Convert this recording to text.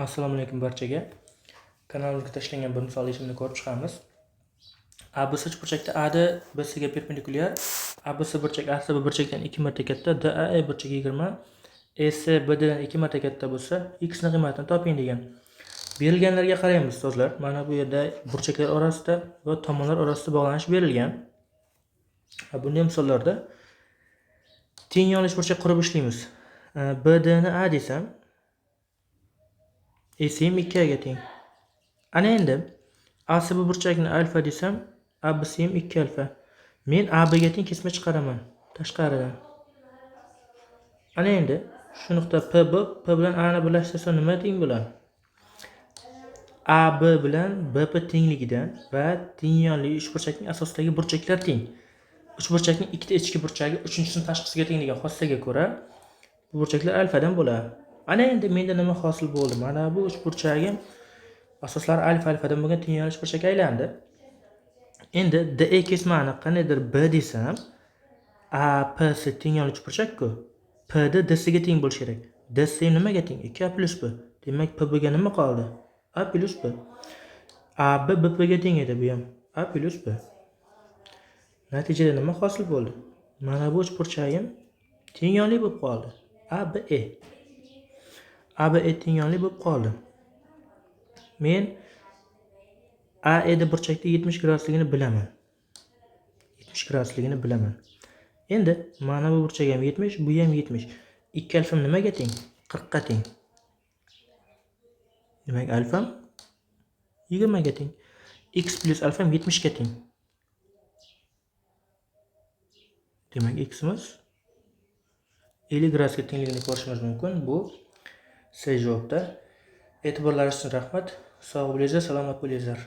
Assalomu alaykum barchaga. Kanalimizga tashlangan bir misol ishimni ko'rib chiqamiz. ABC burchakda AD BCga perpendikulyar. ABC burchak AC burchakdan 2 marta katta, DAE burchak 20, EC BDdan 2 marta katta bo'lsa, x ning qiymatini toping degan. Berilganlarga qaraymiz ustozlar. Mana bu yerda burchaklar orasida va tomonlar orasida bog'lanish berilgan. Bunday misollarda teng yonlish burchak qurib ishlaymiz. BD ni A desam, AC ham 2 ga teng. Ana endi AC burchakni alfa desam, ABC ham 2 alfa. Men AB ga teng kesma chiqaraman tashqaridan. Ana endi shu nuqta P bilan A ni birlashtirsa nima teng bo'ladi? AB bilan BP tengligidan va teng yonli uchburchakning asosidagi burchaklar teng. Uchburchakning ikkita ichki burchagi uchinchisini tashqisiga tengligini xossasiga ko'ra bu burchaklar alfadan bo'ladi. Ana endi menda nima hosil bo'ldi? Mana bu uchburchagim asoslari alfa-alfadan bo'lgan teng yonli uchburchakka aylandi. Endi DE kesmani qaniydir B desam, APC teng yonli uchburchak-ku. PD DCga teng bo'lishi kerak. DC nimaga teng? 2A plus B. Demak, P ga nima qoldi? A plus B. AB BP ga teng edi bu ham. A plus B. Natijada nima hosil bo'ldi? Mana bu uchburchagim teng yonli bo'lib qoldi. ABE. ABE teng yonli bo'lib qoldi. Men AE da burchakda 70 gradusligini bilaman. 70 gradusligini bilaman. Endi mana bu burchak ham 70, bu ham 70. 2 alfam nimaga teng? 40 ga teng. Demak, alfam 20 ga teng. X plus alfam 70 ga teng. Demak, x imiz 50 gradusga tengligini ko'rishimiz mumkin. Bu C javobda. E'tiborlaringiz uchun rahmat. Sog' bo'linglar, salomat bo'linglar.